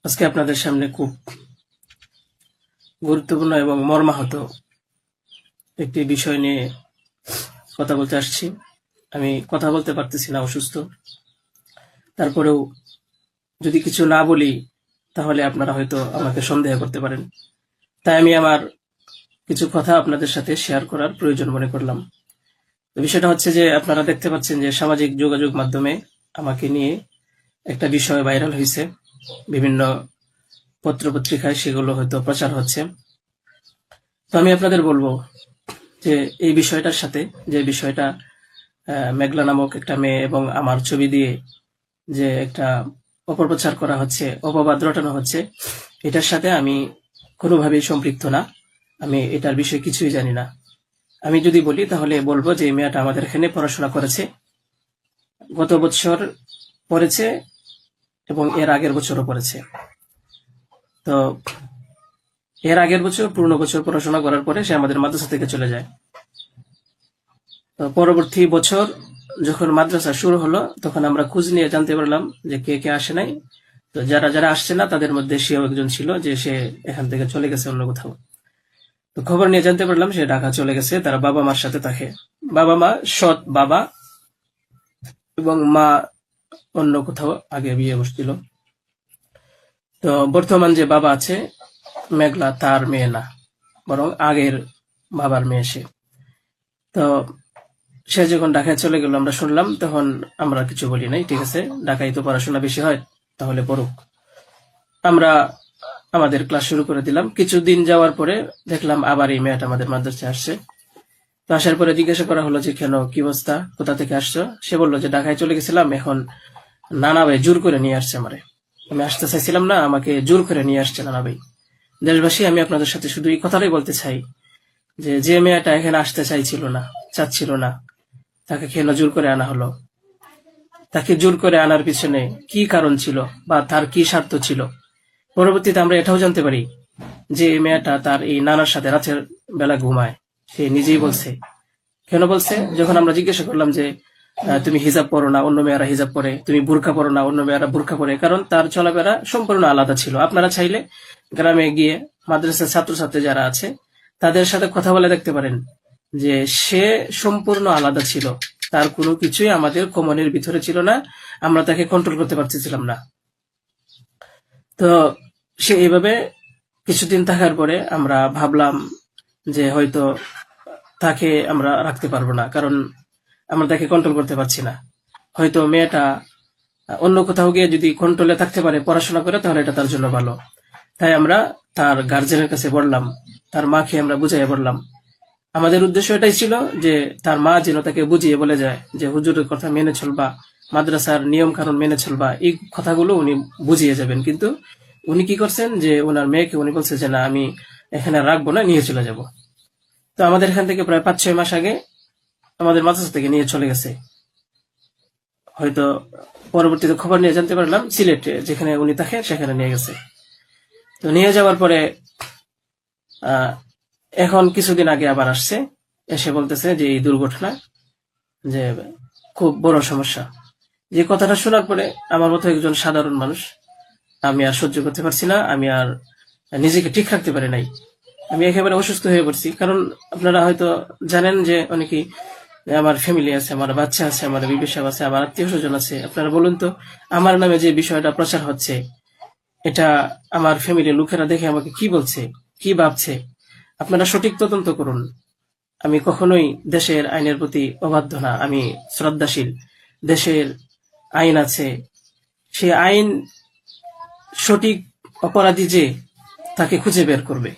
আজকে আপনাদের সামনে খুব গুরুত্বপূর্ণ এবং মর্মাহত একটি বিষয় নিয়ে কথা বলতে আসছি। আমি কথা বলতে পারতেছি না, অসুস্থ। তারপরেও যদি কিছু না বলি তাহলে আপনারা হয়তো আমাকে সন্দেহ করতে পারেন। তাই আমি আমার কিছু কথা আপনাদের সাথে শেয়ার করার প্রয়োজন মনে করলাম। বিষয়টা হচ্ছে যে আপনারা দেখতে পাচ্ছেন যে সামাজিক যোগাযোগ মাধ্যমে আমাকে নিয়ে একটা বিষয় ভাইরাল হয়েছে, বিভিন্ন পত্রপত্রিকায় সেগুলো হয়তো প্রচার হচ্ছে। তো আমি আপনাদের বলবো যে এই বিষয়টার সাথে, যে বিষয়টা মেঘলা নামক একটা মেয়ে এবং আমার ছবি দিয়ে যে একটা অপপ্রচার করা হচ্ছে, অপবাদ রটানো হচ্ছে, এটার সাথে আমি কোনোভাবেই সম্পৃক্ত না। আমি এটার বিষয়ে কিছুই জানি না। আমি যদি বলি তাহলে বলবো যে এই মেয়েটা আমাদের এখানে পড়াশোনা করেছে, গত বছর পড়েছে এবং এর আগের বছরও পড়েছে। তো এর আগের বছর পূর্ণ বছর পড়াশোনা করার পরে সে আমাদের মাদ্রাসা থেকে চলে যায়। তো পরবর্তী বছর যখন মাদ্রাসা শুরু হলো তখন আমরা খোঁজ নিয়ে জানতে পারলাম যে কে কে আসে নাই। তো যারা যারা আসছে না তাদের মধ্যে সেও একজন ছিল, যে সে এখান থেকে চলে গেছে অন্য কোথাও। তো খবর নিয়ে জানতে পারলাম সে ঢাকা চলে গেছে, তারা বাবা মার সাথে থাকে। বাবা মা সৎ বাবা এবং মা অন্য কোথাও আগে বিয়ে বসছিল। তো বর্তমান যে বাবা আছে মেঘলা, তার মেয়ে না, বরং আগের বাবার মেয়ে সে। তো সে যখন ঢাকায় চলে গেল আমরা শুনলাম, তখন আমরা কিছু বলি নাই, ঠিক আছে, ঢাকায় তো পড়াশোনা বেশি হয়, তাহলে পড়ুক। আমরা আমাদের ক্লাস শুরু করে দিলাম। কিছুদিন যাওয়ার পরে দেখলাম আবার এই মেয়েটা আমাদের মাদ্রাসায় আসছে। তো আসার পরে জিজ্ঞাসা করা হলো যে কেন, কি অবস্থা, কোথা থেকে আসছো? সে বললো যে ঢাকায় চলে গেছিলাম, এখন নানা ভাই জোর করে নিয়ে আসছে আমারে। আমি আসতে চাইছিলাম না, আমাকে জোর করে নিয়ে আসছে নানা ভাই। দেশবাসী, আমি আপনাদের সাথে শুধু এই কথাটাই বলতে চাই যে যে মেয়েটা এখানে আসতে চাইছিল না, চাচ্ছিল না, তাকে কেন জোর করে আনা হলো? তাকে জোর করে আনার পিছনে কি কারণ ছিল বা তার কি স্বার্থ ছিল? পরবর্তীতে আমরা এটাও জানতে পারি যে এই মেয়েটা তার এই নানার সাথে রাতের বেলা ঘুমায়। সে নিজেই বলছে। কেন বলছে? যখন আমরা জিজ্ঞাসা করলাম যে তুমি হিজাব পরো না, অন্য মেয়েরা হিজাব পরে, তুমি বুরকা পরো না, অন্য মেয়েরা বুরকা পরে, কারণ তার চলাফেরা সম্পূর্ণ আলাদা ছিল। আপনারা চাইলে গ্রামে গিয়ে মাদ্রাসার ছাত্রছাত্রী যারা আছে তাদের সাথে কথা বলে দেখতে পারেন যে সে সম্পূর্ণ আলাদা ছিল। তার কোনো কিছুই আমাদের কমনের ভিতরে ছিল না, আমরা তাকে কন্ট্রোল করতে পারতেছিলাম না। তো সে এইভাবে কিছুদিন থাকার পরে আমরা ভাবলাম যে হয়তো তাকে আমরা রাখতে পারবো না, কারণ আমরা তাকে কন্ট্রোল করতে পারছি না। হয়তো মেয়েটা অন্য কোথাও গিয়ে যদি কন্ট্রোলে থাকতে পারে, পড়াশোনা করে, তাহলে এটা তার জন্য ভালো। তাই আমরা তার গার্জেনের কাছে বললাম, তার মাকে আমরা বুঝাইয়া বললাম। আমাদের উদ্দেশ্য এটাই ছিল যে তার মা যেন তাকে বুঝিয়ে বলে যায় যে হুজুরের কথা মেনে চলবা, মাদ্রাসার নিয়ম কানুন মেনে চলবা, এই কথাগুলো উনি বুঝিয়ে যাবেন। কিন্তু উনি কি করছেন যে ওনার মেয়েকে উনি বলছে যে না, আমি এখানে রাখবো না, নিয়ে চলে যাব। তো আমাদের এখান থেকে প্রায় 5-6 মাস আগে আমাদের মাদ্রাসা থেকে নিয়ে চলে গেছে। হয়তো পরবর্তীতে খবর নিয়ে জানতে পারলাম সিলেটে যেখানে উনি থাকেন সেখানে নিয়ে গেছে। তো নিয়ে যাওয়ার পরে এখন কিছুদিন আগে আবার আসছে, এসে বলতেছে যে এই দুর্ঘটনা, যে খুব বড় সমস্যা। যে কথাটা শোনার পরে আমার মতো একজন সাধারণ মানুষ, আমি আর সহ্য করতে পারছি না, আমি আর নিজেকে ঠিক রাখতে পারি নাই। আমি একেবারে অসুস্থ হয়ে পড়ছি। কারণ আপনারা হয়তো জানেন যে অনেকেই, আমার ফ্যামিলি আছে, আমার বাচ্চা আছে, আমার বিবি সাহেব আছে, আমার আত্মীয় স্বজন আছে। আপনারা বলুন তো, আমার নামে যে বিষয়টা প্রচার হচ্ছে, এটা আমার ফ্যামিলির লোকেরা দেখে আমাকে কি বলছে, কি ভাবছে? আপনারা সঠিক তদন্ত করুন। আমি কখনোই দেশের আইনের প্রতি অবাধ্য না, আমি শ্রদ্ধাশীল। দেশের আইন আছে, সে আইন সঠিক অপরাধী যে তাকে খুঁজে বের করবে।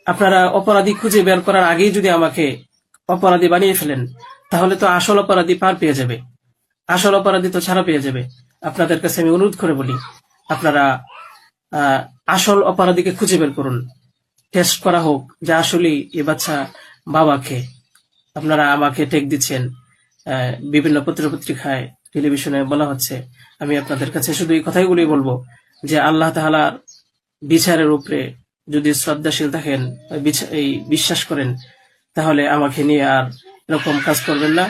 আপনারা অপরাধী খুঁজে বের করার আগেই যদি আমাকে অপরাধী বানিয়ে ফেলেন, তাহলে তো আসল অপরাধী পার পেয়ে যাবে, আসল অপরাধী তো ছাড়া পেয়ে যাবে। আপনাদের কাছে আমি অনুরোধ করে বলি, আপনারা আসল অপরাধীকে খুঁজে বের করুন, টেস্ট করা হোক যে আসলেই এ বাচ্চা বাবাকে। আপনারা আমাকে টেক দিচ্ছেন, বিভিন্ন পত্রপত্রিকায়, টেলিভিশনে বলা হচ্ছে। আমি আপনাদের কাছে শুধু এই কথাগুলোই বলবো যে আল্লাহ তাআলার বিচারের উপরে যদি শ্রদ্ধাশীল থাকেন, এই বিশ্বাস করেন, তাহলে আমাকে নিয়ে আর এরকম কাজ করবেন না।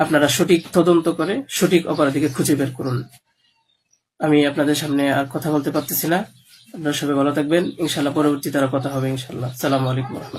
আপনারা সঠিক তদন্ত করে সঠিক অপরাধীকে খুঁজে বের করুন। আমি আপনাদের সামনে আর কথা বলতে পারতেছি না। আপনারা সবাই ভালো থাকবেন, ইনশাল্লাহ পরবর্তীতে আরো কথা হবে ইনশাল্লাহ। আসসালামু আলাইকুম রহমতুল্লাহ।